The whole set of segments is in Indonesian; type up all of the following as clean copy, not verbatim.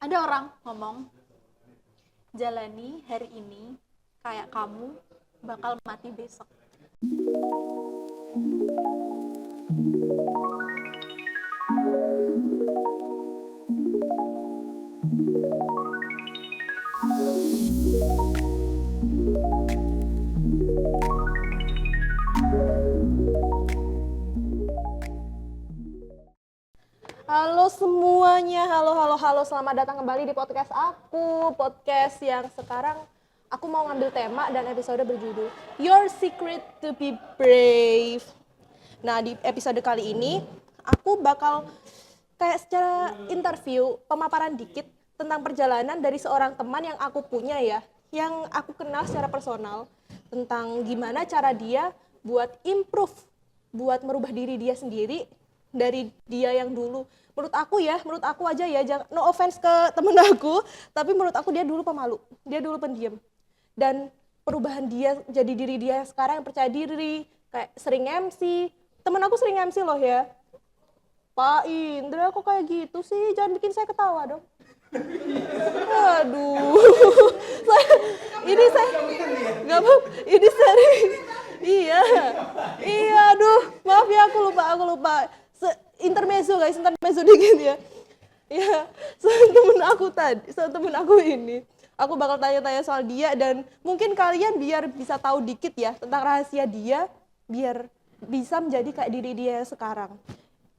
Ada orang ngomong, jalani hari ini kayak kamu bakal mati besok. Halo semuanya, halo, selamat datang kembali di podcast aku. Podcast yang sekarang aku mau ngambil tema dan episode berjudul Your Secret to be Brave. Nah, di episode kali ini aku bakal kayak secara interview, pemaparan dikit tentang perjalanan dari seorang teman yang aku punya ya, yang aku kenal secara personal, tentang gimana cara dia buat improve, buat merubah diri dia sendiri dari dia yang dulu. Menurut aku aja ya, no offense ke temen aku, tapi menurut aku dia dulu pemalu, dia dulu pendiam. Dan perubahan dia jadi diri dia sekarang yang percaya diri, kayak sering MC. Temen aku sering MC loh ya. Pak Indra kok kayak gitu sih, jangan bikin saya ketawa dong. Aduh, saya nggak mau, ini sering. Iya, aduh, maaf ya aku lupa. Intermezzo guys, intermezzo dikit ya. Ya, temen aku ini, aku bakal tanya-tanya soal dia dan mungkin kalian biar bisa tahu dikit ya tentang rahasia dia, biar bisa menjadi kayak diri dia sekarang.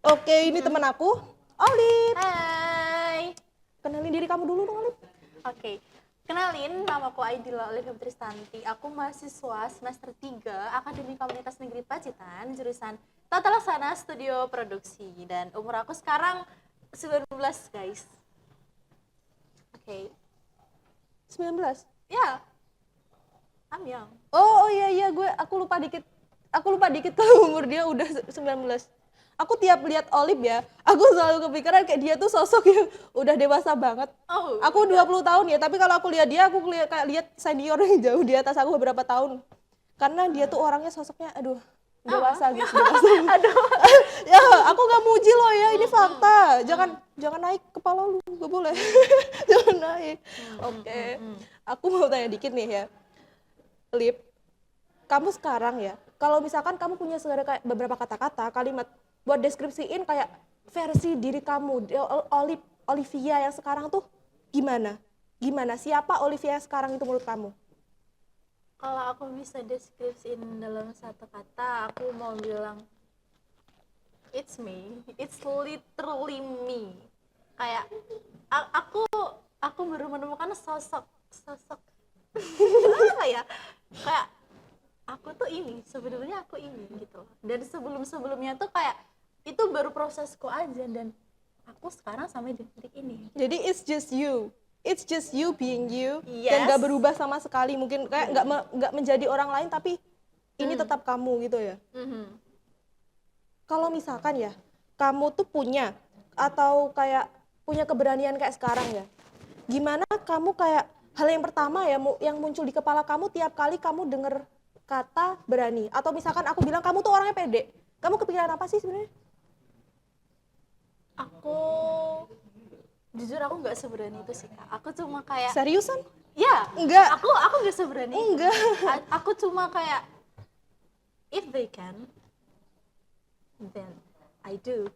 Oke, ini temen aku, Olip. Hai. Kenalin diri kamu dulu dong, Olip. Oke. Kenalin, namaku Aidila Olivia Tristanti. Aku mahasiswa semester 3 Akademi Komunitas Negeri Pacitan, jurusan Tata Laksana Studio Produksi. Dan umur aku sekarang 19, guys. Oke. 19? Ya. I'm young. Oh iya, aku lupa dikit kalau umur dia udah 19. Aku tiap lihat Olip ya, aku selalu kepikiran kayak dia tuh sosok yang udah dewasa banget. Oh, Aku 20 tahun ya, tapi kalau aku lihat dia, aku kayak lihat senior yang jauh di atas aku beberapa tahun. Karena dia tuh orangnya sosoknya, aduh, dewasa gitu. Aduh. Ya, aku gak muji loh ya, ini fakta. Jangan naik kepala lu, gak boleh. Jangan naik. Oke. Aku mau tanya dikit nih ya. Lip, kamu sekarang ya, kalau misalkan kamu punya kayak beberapa kata-kata, kalimat buat deskripsiin kayak versi diri kamu, Olivia yang sekarang tuh gimana? Siapa Olivia yang sekarang itu menurut kamu? Kalau aku bisa deskripsiin dalam satu kata, aku mau bilang it's me. It's literally me. Kayak aku baru menemukan sosok apa ya? Kayak aku tuh ini, sebenarnya aku ini gitu. Dan sebelumnya tuh kayak itu baru prosesku aja, dan aku sekarang sampai di titik ini. Jadi it's just you being you, Yes. dan gak berubah sama sekali, mungkin kayak nggak menjadi orang lain, tapi ini tetap kamu gitu ya. Kalau misalkan ya kamu tuh punya atau kayak punya keberanian kayak sekarang ya, gimana kamu kayak hal yang pertama ya yang muncul di kepala kamu tiap kali kamu denger kata berani, atau misalkan aku bilang kamu tuh orangnya pede, kamu kepikiran apa sih sebenarnya? Aku jujur aku nggak seberani itu sih, Kak. Aku cuma kayak Seriusan? ya, Enggak. aku nggak seberani itu. Enggak. Aku cuma kayak if they can, then I do.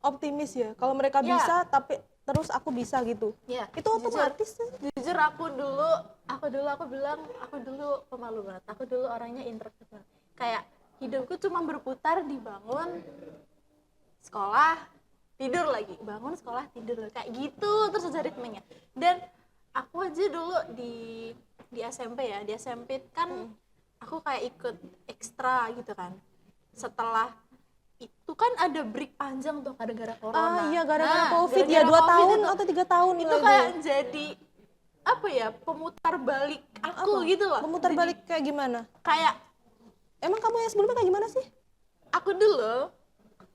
Optimis ya, kalau mereka Ya. bisa tapi terus aku bisa gitu. Ya, Itu otomatis sih. jujur aku bilang aku dulu pemalu banget. Aku dulu orangnya introvert banget. Kayak hidupku cuma berputar di bangun, sekolah, tidur lagi, bangun, sekolah, tidur lagi, kayak gitu terus aja ritmenya. Dan aku aja dulu di SMP ya, di SMP kan aku kayak ikut ekstra gitu kan. Setelah itu kan ada break panjang tuh gara-gara corona. Iya, gara-gara COVID gara-gara ya, 2 COVID tahun itu, atau 3 tahun itu kayak jadi apa ya, pemutar balik aku gitu loh. Memutar Jadi balik kayak gimana? kayak Emang kamu yang sebelumnya kayak gimana sih? aku dulu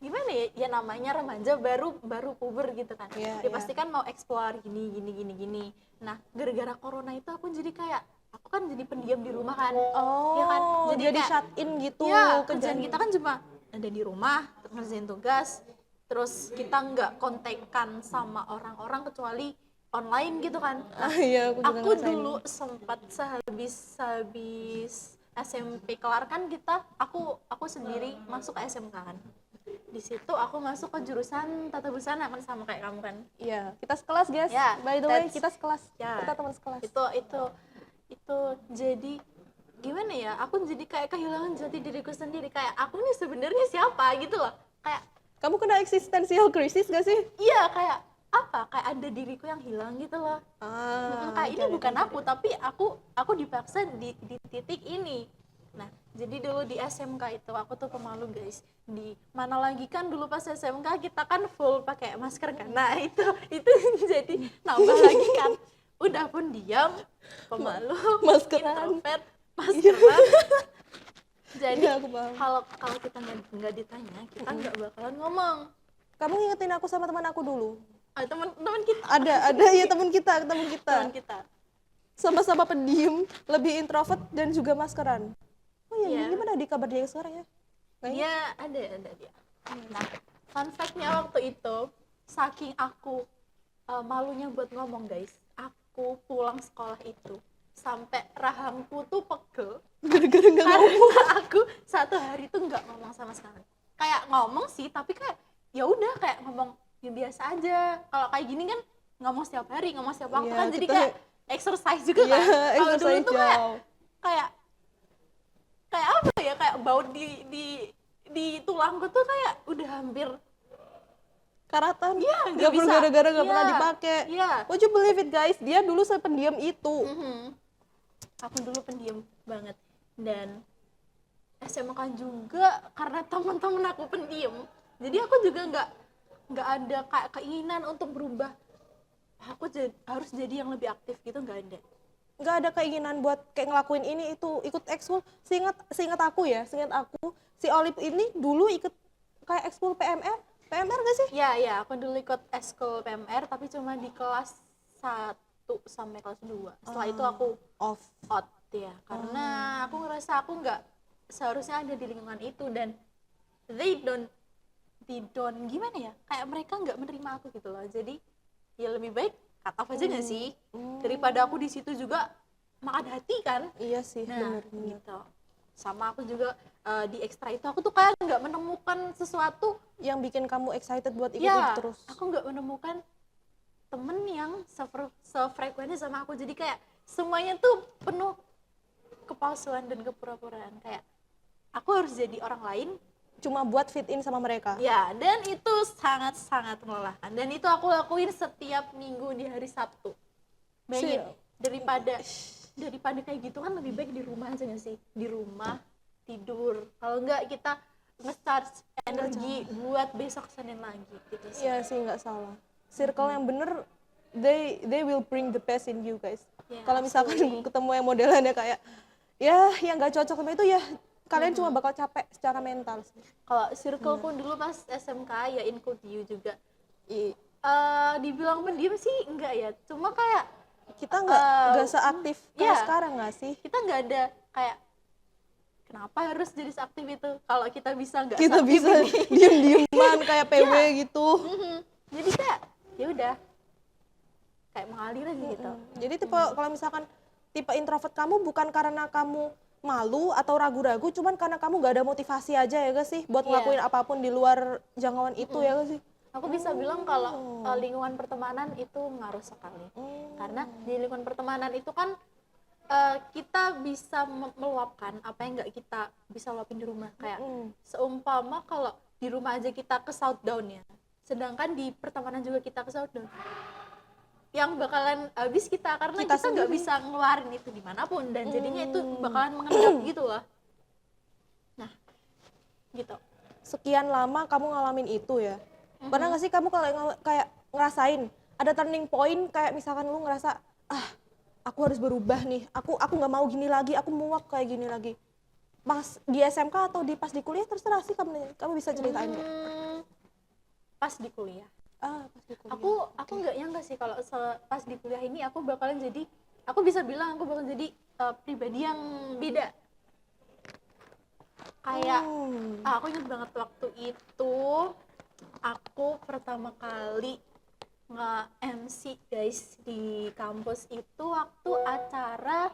gimana ya namanya remaja baru puber gitu kan. Iya, Ya pasti kan mau explore gini. Nah, gara-gara corona itu aku jadi kayak aku kan jadi pendiam di rumah kan. Oh, ya kan? jadi kayak, shut in gitu. ya, kerjaan kita kan cuma ada di rumah, ngerjain tugas, terus kita nggak kontekan sama orang-orang kecuali online gitu kan. Nah, Iya, aku juga aku ngerasain. dulu sempat sehabis SMP kelar kan aku sendiri masuk ke SMK kan. Di situ aku masuk ke jurusan tata busana kan sama kayak kamu kan. Iya, kita sekelas guys. Ya, By the way, that's- kita sekelas. Ya, Kita teman sekelas. itu jadi gimana ya? Aku jadi kayak kehilangan jati diriku sendiri, kayak aku nih sebenarnya siapa gitu loh. Kayak Kamu kena existential crisis gak sih? iya, kayak apa? Kayak ada diriku yang hilang gitu loh. Kayak ini get it, bukan get aku, it. tapi aku dipaksa di titik ini. Nah, jadi dulu di SMK itu aku tuh pemalu guys. Di mana lagi kan dulu pas SMK kita kan full pakai masker kan. Nah, itu jadi nambah lagi kan. Udah pun diam, pemalu, Maskeran. introvert, maskeran. Jadi Iya, aku paham. kalau kita nggak ditanya, kita nggak bakalan ngomong. Kamu ngingetin aku sama teman aku dulu. Teman-teman kita, Ada ya teman kita. teman kita. Sama-sama pendiam, lebih introvert dan juga maskeran. Oh iya, Iya. gimana di kabar dia sekarang ya? Nggak ingat. Dia ada dia. Nah, fun fact-nya waktu itu, saking aku malunya buat ngomong guys, aku pulang sekolah itu sampai rahangku tuh pegel Gara-gara nggak karena ngomong. aku satu hari tuh nggak ngomong sama sekali. Kayak ngomong sih, tapi kayak ya udah kayak ngomong ya biasa aja. Kalau kayak gini kan ngomong setiap hari, ngomong setiap waktu Iya, kan, jadi kita- kayak exercise juga Iya, kan. Kalau dulu exercise tuh jauh. kayak kayak apa ya, kayak baut di tulangku tuh kayak udah hampir Karatan. Iya, nggak nggak pernah bisa. gara-gara nggak Iya, pernah dipakai. iya. Would you believe it guys? Dia dulu sependiam itu. Aku dulu pendiam banget, dan SMK juga karena teman-teman aku pendiam, jadi aku juga nggak ada kayak keinginan untuk berubah. Aku harus jadi yang lebih aktif gitu, nggak ada. Nggak ada keinginan buat kayak ngelakuin ini itu, ikut ekskul. Seingat aku si Olip ini dulu ikut kayak ekskul PMR gak sih? Ya, aku dulu ikut eskul PMR tapi cuma di kelas 1 sampai kelas 2. Setelah itu aku Off. out ya, karena aku ngerasa aku nggak seharusnya ada di lingkungan itu, dan they don't gimana ya, kayak mereka nggak menerima aku gitu loh. Jadi ya lebih baik cut off aja nggak sih, daripada aku di situ juga makan hati kan. Iya sih, Nah bener. gitu. Sama aku juga di ekstra itu aku tuh kayak nggak menemukan sesuatu. Yang bikin kamu excited buat ikut Ya, terus. aku nggak menemukan temen yang sefrekuensi sama aku. Jadi kayak semuanya tuh penuh kepalsuan dan kepura-puraan. Kayak aku harus jadi orang lain. Cuma buat fit in sama mereka. Ya, dan itu sangat-sangat melelahkan. Dan itu aku lakuin setiap minggu di hari Sabtu. Bayangin, daripada kayak gitu kan lebih baik di rumah aja nggak sih? Di rumah, tidur. Kalau enggak kita nge-charge energi buat besok Senin lagi gitu sih. Iya sih, nggak salah. Circle yang bener, they will bring the best in you guys. Yeah, Kalau misalkan absolutely. ketemu yang modelannya kayak ya yang nggak cocok sama itu ya kalian cuma bakal capek secara mental sih. Kalau circle pun dulu pas SMK ya include you juga. I- Dibilang pendiam sih enggak ya. Cuma kayak kita nggak seaktif kayak iya. sekarang nggak sih? kita nggak ada kayak kenapa harus jadi seaktif itu kalau kita bisa nggak Kita seaktif bisa ini. diem-dieman kayak PW Iya. gitu. Jadi kayak ya udah kayak mengalir aja gitu. Jadi tipe kalau misalkan tipe introvert kamu bukan karena kamu malu atau ragu-ragu, cuman karena kamu nggak ada motivasi aja ya gak sih buat Iya. ngelakuin apapun di luar jangkauan itu ya gak sih? Aku bisa bilang kalau lingkungan pertemanan itu ngaruh sekali. Karena di lingkungan pertemanan itu kan kita bisa meluapkan apa yang nggak kita bisa luapin di rumah. Kayak seumpama kalau di rumah aja kita ke down ya, sedangkan di pertemanan juga kita ke down, yang bakalan habis kita karena Kita kita nggak sendiri. bisa ngeluarin itu dimanapun, dan jadinya itu bakalan mengendap gitu loh. Nah gitu. Sekian lama kamu ngalamin itu ya. Pernah gak sih kamu kalau kayak ngerasain ada turning point kayak misalkan lu ngerasa aku harus berubah nih, aku nggak mau gini lagi, aku muak kayak gini lagi. Pas di SMK atau pas di kuliah terserah sih kamu bisa ceritain nggak? Pas di kuliah Pas di kuliah. aku nggak nyangka sih kalau pas di kuliah ini aku bakalan jadi, aku bisa bilang aku bakal jadi pribadi yang beda. Kayak aku ingat banget waktu itu aku pertama kali nge-MC guys di kampus itu waktu acara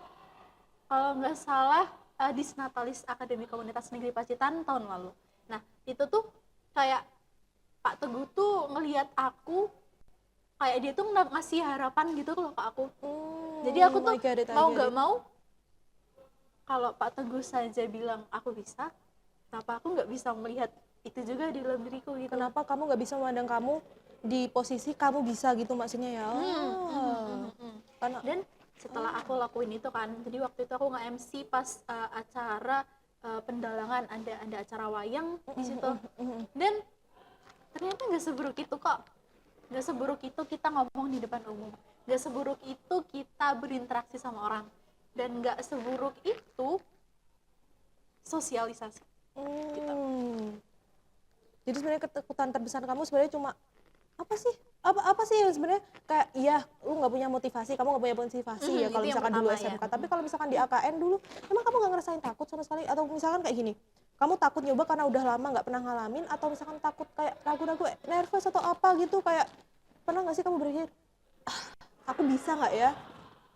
kalau nggak salah Disnatalis Akademi Komunitas Negeri Pacitan tahun lalu. Nah itu tuh kayak Pak Teguh tuh ngelihat aku, kayak dia tuh ngasih harapan gitu loh ke aku. Jadi aku tuh mau nggak mau, kalau Pak Teguh saja bilang aku bisa, kenapa aku nggak bisa melihat itu juga di dalam diriku gitu. Kenapa kamu nggak bisa memandang kamu di posisi kamu bisa gitu maksudnya ya? Dan setelah aku lakuin itu kan, jadi waktu itu aku nge-MC pas acara pendalangan, ada acara wayang di situ. Dan ternyata nggak seburuk itu kok, nggak seburuk itu kita ngomong di depan umum, nggak seburuk itu kita berinteraksi sama orang, dan nggak seburuk itu sosialisasi. Gitu. Jadi sebenarnya ketakutan terbesar kamu sebenarnya cuma apa sih yang sebenarnya kayak iya lu nggak punya motivasi, kamu nggak punya motivasi ya kalau misalkan dulu SMK ya. Tapi kalau misalkan di AKN dulu emang kamu nggak ngerasain takut sama sekali, atau misalkan kayak gini, kamu takut nyoba karena udah lama nggak pernah ngalamin, atau misalkan takut kayak ragu-ragu nervous atau apa gitu, kayak pernah nggak sih kamu berpikir aku bisa nggak ya,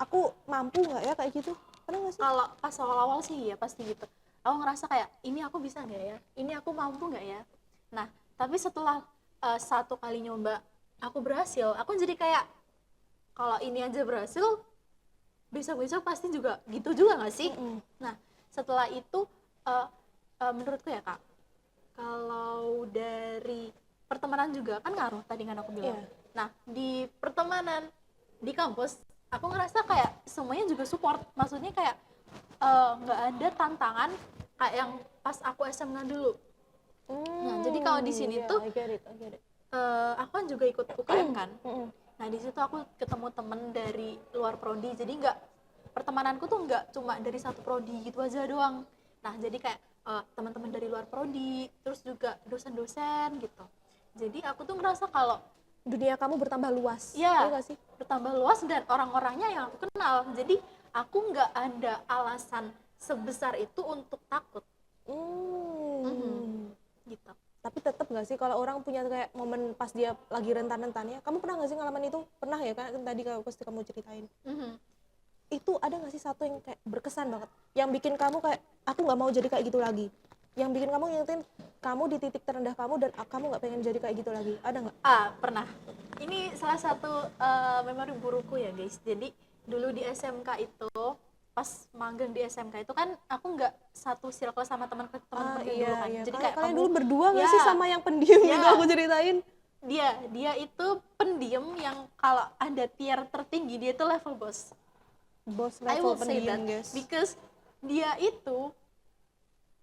aku mampu nggak ya, kayak gitu pernah nggak sih? Kalau pas awal-awal sih ya pasti gitu, aku ngerasa kayak ini aku bisa nggak ya, ini aku mampu nggak ya. Nah tapi setelah satu kali nyoba aku berhasil, aku jadi kayak kalau ini aja berhasil, besok-besok pasti juga gitu juga nggak sih? Nah setelah itu menurutku ya kak, kalau dari pertemanan juga kan ngaruh tadi kan aku bilang. Nah di pertemanan di kampus aku ngerasa kayak semuanya juga support, maksudnya kayak nggak ada tantangan kayak yang pas aku SMA dulu. Nah jadi kalau di sini tuh I get it. aku kan juga ikut UKM kan. Nah di situ aku ketemu temen dari luar prodi, jadi nggak, pertemananku tuh nggak cuma dari satu prodi gitu aja doang. Nah jadi kayak teman-teman dari luar prodi, terus juga dosen-dosen gitu. Jadi aku tuh ngerasa kalau dunia kamu bertambah luas. ya Iya sih? bertambah luas dan orang-orangnya yang aku kenal. Jadi aku nggak ada alasan sebesar itu untuk takut. Gitu. Tapi tetap nggak sih kalau orang punya kayak momen pas dia lagi rentan-rentannya, kamu pernah nggak sih ngalamin itu? Pernah ya kan tadi pasti kamu ceritain. Itu ada nggak sih satu yang kayak berkesan banget, yang bikin kamu kayak aku nggak mau jadi kayak gitu lagi, yang bikin kamu ngingetin kamu di titik terendah kamu dan kamu nggak pengen jadi kayak gitu lagi, ada nggak? Pernah. Ini salah satu memori burukku ya guys. Jadi dulu di SMK itu, pas magang di SMK itu kan aku nggak satu circle sama teman-teman dulu kan. Jadi kayak kalian kamu dulu berdua nggak sih sama yang pendiam gitu, aku ceritain. Dia itu pendiam yang kalau ada tier tertinggi dia itu level bos. I Level will say that pendiam guys, because dia itu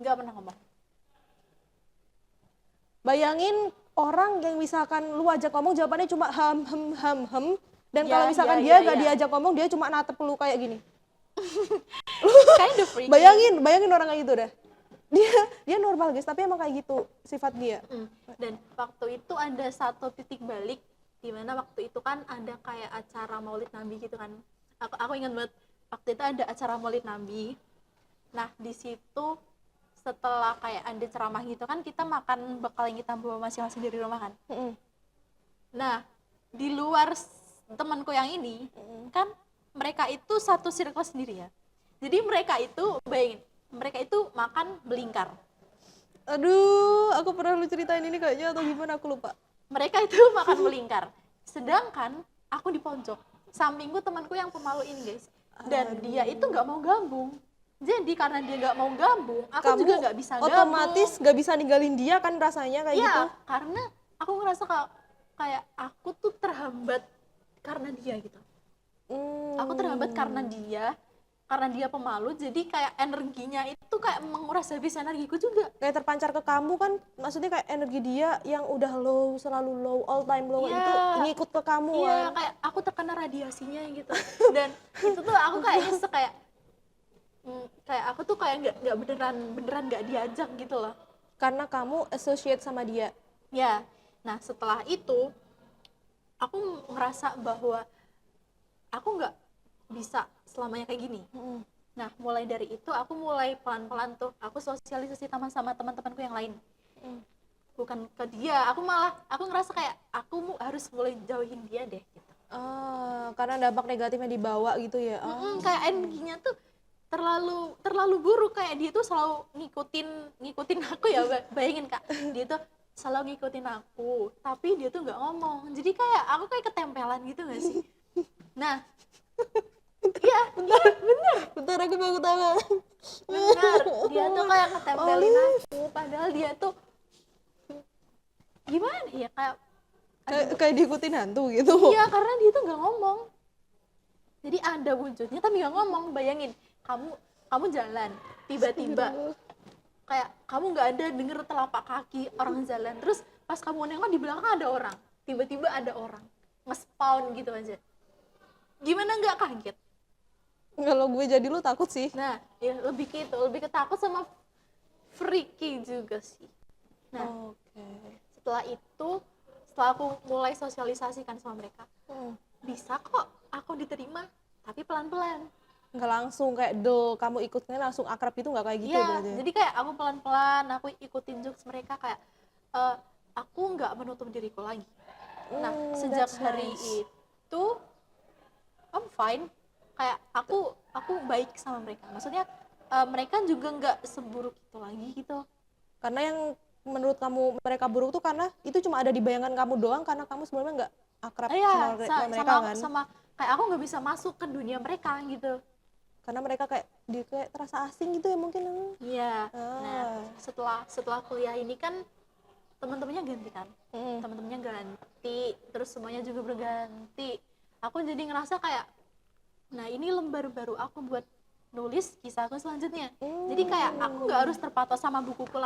nggak pernah ngomong. Bayangin orang yang misalkan lu ajak ngomong jawabannya cuma hem, dan kalau misalkan dia nggak diajak ngomong dia cuma natep lu kayak gini. Kind of freaky. bayangin orang kayak gitu dah. Dia normal guys, tapi emang kayak gitu sifat dia. Dan waktu itu ada satu titik balik di mana waktu itu kan ada kayak acara Maulid Nabi gitu kan. Aku ingat banget waktu itu ada acara Maulid Nabi. Nah di situ setelah kayak ada ceramah gitu kan, kita makan bekal yang kita bawa masing-masing dari rumah kan. Nah di luar temanku yang ini kan, mereka itu satu circle sendiri ya. Jadi mereka itu, bayangin, mereka itu makan belingkar. Aduh, aku pernah lu ceritain ini kayaknya atau gimana, aku lupa. Mereka itu makan belingkar. Sedangkan aku di pojok. Sampingku temanku yang pemalu ini guys. Dan dia itu nggak mau gabung. Jadi karena dia nggak mau gabung, aku kamu juga nggak bisa gabung. Otomatis nggak bisa ninggalin dia kan rasanya kayak gitu. Karena aku ngerasa kayak aku tuh terhambat karena dia gitu. Aku terhambat karena dia pemalu, jadi kayak energinya itu kayak menguras habis energiku juga. Kayak terpancar ke kamu kan, maksudnya kayak energi dia yang udah low, selalu low, all time low itu ngikut ke kamu kan. Kayak aku terkena radiasinya gitu. Dan itu tuh aku kayak nyesek, kayak aku tuh kayak nggak beneran nggak diajak gitu loh. Karena kamu associate sama dia. Ya, nah setelah itu aku ngerasa bahwa aku nggak bisa selamanya kayak gini. Nah mulai dari itu aku mulai pelan-pelan tuh aku sosialisasi sama teman-temanku yang lain. bukan ke dia, aku ngerasa kayak harus mulai jauhin dia deh gitu. Karena dampak negatifnya dibawa gitu ya. Kayak energinya tuh terlalu buruk, kayak dia tuh selalu ngikutin aku ya. Bayangin Kak, dia tuh selalu ngikutin aku tapi dia tuh nggak ngomong, jadi kayak aku kayak ketempelan gitu nggak sih. Nah, iya Bentar aku mau ketawa. benar, dia tuh kayak ketempelin aku padahal dia tuh gimana ya, kayak Kayak diikutin hantu gitu. iya, karena dia tuh nggak ngomong, jadi ada wujudnya tapi nggak ngomong. Bayangin kamu jalan tiba-tiba kayak kamu nggak ada denger telapak kaki orang jalan, terus pas kamu nengok di belakang ada orang, tiba-tiba ada orang nge-spawn gitu aja, gimana nggak kaget? Kalau gue jadi lu takut sih. Nah ya lebih ke itu, lebih ketakut sama freaky juga sih. Nah Oke. setelah aku mulai sosialisasikan sama mereka, bisa kok aku diterima tapi pelan-pelan. Nggak langsung kayak kamu ikutnya langsung akrab itu, nggak kayak gitu Iya, berarti. jadi kayak aku pelan-pelan, aku ikutin jokes mereka, kayak aku nggak menutup diriku lagi. Nah, sejak That's hari nice. itu, I'm fine. Kayak aku baik sama mereka. Maksudnya mereka juga nggak seburuk itu lagi gitu. Karena yang menurut kamu mereka buruk tuh karena itu cuma ada di bayangan kamu doang, karena kamu sebenarnya nggak akrab Iya, sama mereka kan. sama kayak aku nggak bisa masuk ke dunia mereka gitu. Karena mereka kayak terasa asing gitu ya mungkin. Iya. Nah, setelah kuliah ini kan teman-temannya ganti kan. Teman-temannya ganti, terus semuanya juga berganti. Aku jadi ngerasa kayak, nah ini lembar baru aku buat nulis kisahku selanjutnya. Jadi kayak aku nggak harus terpatok sama bukuku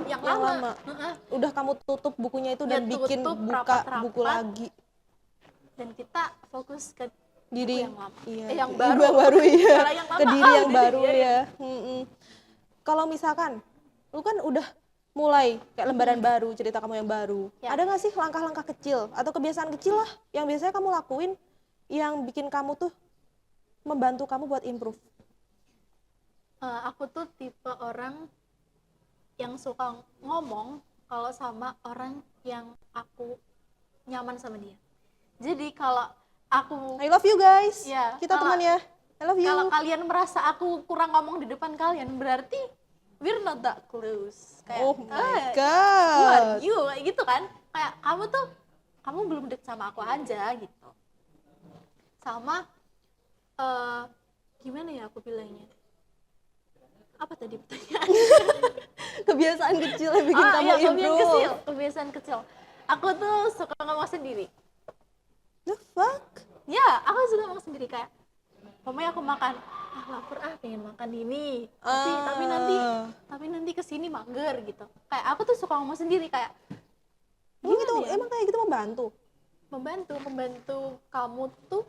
yang lama. Udah kamu tutup bukunya itu dan Ya, bikin tutup buka rapat-rapat. buku lagi. Dan kita fokus ke Diri buku yang lama. iya, Yang baru baru. iya. Kalau yang lama, Ke diri yang udah baru dibiarin. ya. Kalau misalkan lu kan udah mulai kayak lembaran baru, cerita kamu yang baru. Ya. Ada nggak sih langkah-langkah kecil atau kebiasaan kecil lah yang biasanya kamu lakuin yang bikin kamu tuh membantu kamu buat improve? Aku tuh tipe orang yang suka ngomong kalau sama orang yang aku nyaman sama dia. Jadi kalau aku I love you guys. Ya, Kita teman ya. I love you. kalau kalian merasa aku kurang ngomong di depan kalian, berarti we're not that close. Kayak, Oh my who are god. you? Kayak gitu kan. Kayak kamu belum deket sama aku aja gitu. Sama gimana ya aku bilangnya? Apa tadi pertanyaan? Kebiasaan kecil yang bikin kamu iya, improve. kebiasaan kecil. Aku tuh suka ngomong sendiri. The fuck? Ya, aku suka ngomong sendiri, kayak pokoknya aku makan, lapar pengen makan ini, tapi nanti kesini mager gitu. Kayak aku tuh suka ngomong sendiri, kayak Emang gimana itu ya? emang kayak gitu membantu? membantu kamu tuh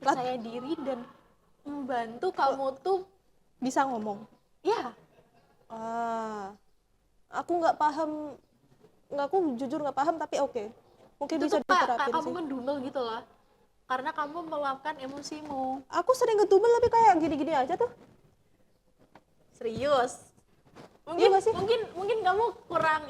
percaya diri, dan membantu kamu tuh Bisa ngomong. ya. Aku nggak paham, aku jujur nggak paham, tapi oke. Mungkin Itu bisa tuh kayak diterapin kamu sih. ngedumel gitu lah, karena kamu meluapkan emosimu. Aku sering ngedumel tapi kayak gini-gini aja tuh. Serius, Iya nggak sih? mungkin kamu kurang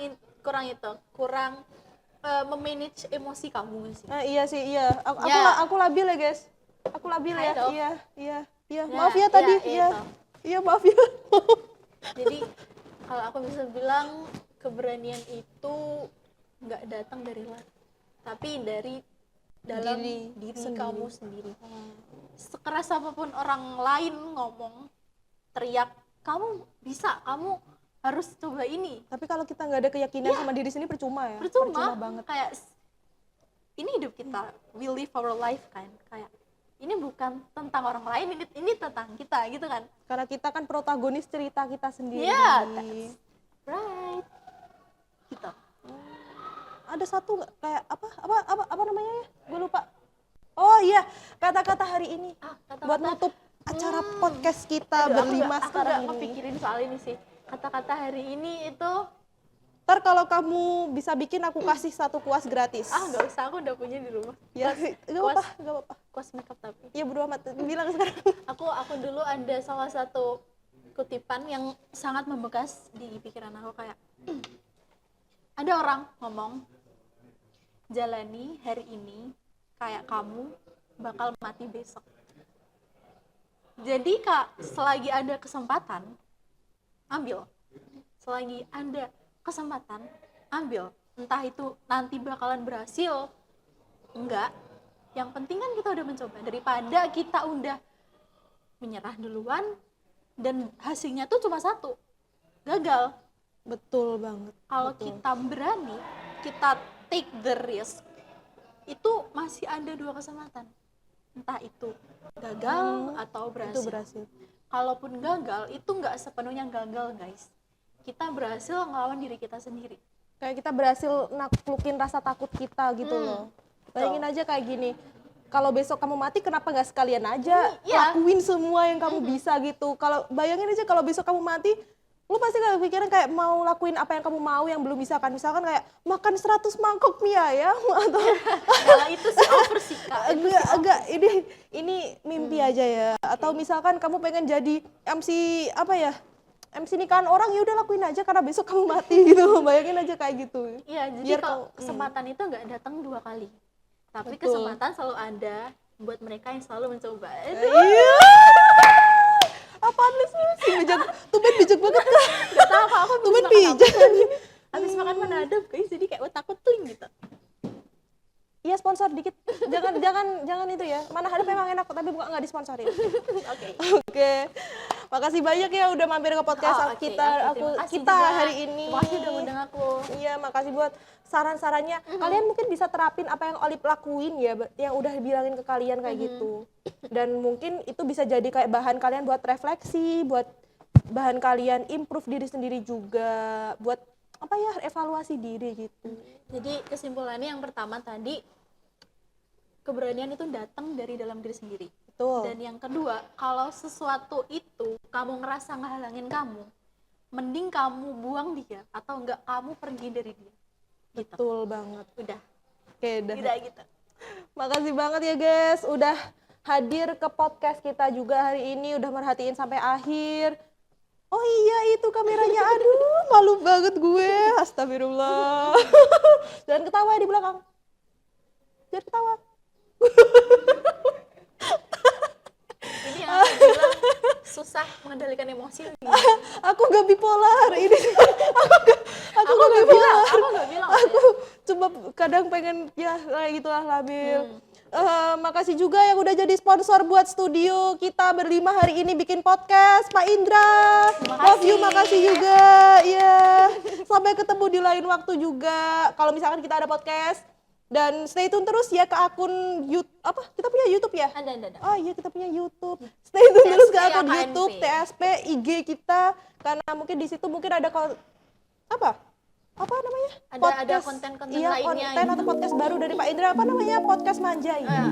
memanage emosi kamu nggak sih? Iya sih, iya. Ya. Aku labil ya guys. Aku labil ya. Kind of. Iya. Ya, Maaf ya tadi. ya Iya. itu. Iya maaf ya. Jadi kalau aku bisa bilang, keberanian itu nggak datang dari luar, tapi dari dalam diri sendiri. kamu sendiri. Sekeras apapun orang lain ngomong, teriak, kamu bisa, kamu harus coba ini. Tapi kalau kita nggak ada keyakinan sama diri sendiri percuma ya. Percuma banget. Kayak ini hidup kita, we live our life kan. Kayak ini bukan tentang orang lain, ini tentang kita gitu kan. Karena kita kan protagonis cerita kita sendiri. Yeah, that's right. Gitu. Ada satu nggak kayak apa namanya ya? Gue lupa. Oh iya, kata-kata hari ini. Kata-kata. Buat nutup acara podcast kita Aduh, berlima aku sekarang nggak ini. kepikirin soal ini sih. Kata-kata hari ini itu Ntar kalau kamu bisa bikin aku kasih satu kuas gratis. nggak usah, aku udah punya di rumah. Ya, nggak apa-apa. Kuas makeup tapi. Ya berdua amat, bilang sekarang. Aku dulu ada salah satu kutipan yang sangat membekas di pikiran aku, kayak ada orang ngomong, jalani hari ini kayak kamu bakal mati besok. Jadi Kak, selagi ada kesempatan, ambil. Selagi ada kesempatan, ambil. Entah itu nanti bakalan berhasil, enggak. Yang penting kan kita udah mencoba. Daripada kita udah menyerah duluan, dan hasilnya tuh cuma satu, gagal. Betul banget. Kalau betul. kita berani, kita take the risk, itu masih ada 2 kesempatan. Entah itu gagal atau berhasil. Itu berhasil. Kalaupun gagal, itu nggak sepenuhnya gagal, guys. Kita berhasil ngelawan diri kita sendiri. Kayak kita berhasil naklukin rasa takut kita gitu loh. Bayangin aja kayak gini, kalau besok kamu mati kenapa nggak sekalian aja Iya. lakuin semua yang kamu bisa gitu. Kalau bayangin aja kalau besok kamu mati, lu pasti gak pikiran kayak mau lakuin apa yang kamu mau yang belum bisa kan. Misalkan kayak makan 100 mangkok mie ayam atau Kalau itu sih over sih, Kak. agak ini mimpi aja ya. Atau misalkan kamu pengen jadi MC apa ya? MC nikahan orang, ya udah lakuin aja karena besok kamu mati gitu. Bayangin aja kayak gitu. Iya, jadi Biar kalau kesempatan itu nggak datang 2 kali. Tapi Betul. kesempatan selalu ada buat mereka yang selalu mencoba. Iya. Apaan lu sih? Bijak, tumben bijak banget kan? Gak tau apa aku Tumben habis makan bijak. habis makan menadap guys, jadi kayak otakku tling gitu. Iya, sponsor dikit. Jangan itu ya. Mana hadap memang enak tapi bukan nggak disponsorin. Oke. Oke. Makasih banyak ya udah mampir ke podcast Oke, kita terima kasih kita juga. hari ini. Terima kasih udah undang aku. Iya, makasih buat saran-sarannya. Kalian mungkin bisa terapin apa yang Olip lakuin ya, yang udah bilangin ke kalian kayak gitu. Dan mungkin itu bisa jadi kayak bahan kalian buat refleksi, buat bahan kalian improve diri sendiri juga, buat apa ya, evaluasi diri gitu. Jadi kesimpulannya yang pertama tadi, keberanian itu datang dari dalam diri sendiri. Betul. Dan yang kedua, kalau sesuatu itu kamu ngerasa ngehalangin kamu, mending kamu buang dia atau enggak kamu pergi dari dia. Gitu. Betul banget. Udah. Oke, dah. Udah gitu. Makasih banget ya guys, udah hadir ke podcast kita juga hari ini, udah merhatiin sampai akhir. Oh iya, itu kameranya, aduh malu banget gue, astagfirullah. Jangan ketawa ya di belakang. Jangan ketawa. Ini yang aku bilang susah mengendalikan emosi. Aku gak bipolar, ini aku gak nggak bipolar. Aku nggak bilang. Aku cuma kadang pengen ya kayak gitulah labil. Makasih juga yang udah jadi sponsor buat studio kita berlima hari ini bikin podcast, Pak Indra. Love you, makasih juga. Ya, sampai ketemu di lain waktu juga. Kalau misalkan kita ada podcast, dan stay tune terus ya ke akun YouTube, apa kita punya YouTube ya? Ada. Oh iya, kita punya YouTube. Stay tune terus ke akun TSP, YouTube, TSP, IG kita, karena mungkin di situ mungkin ada apa namanya? Ada konten-konten iya, lainnya konten gitu. atau podcast baru dari Pak Indra, apa namanya? Podcast Manja ini. Iya.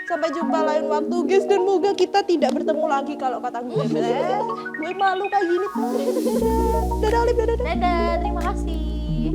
Sampai jumpa lain waktu guys, dan moga kita tidak bertemu lagi kalau kata gue. Gue malu kayak gini tuh. Dadah Olip, dadah. Dadah, terima kasih.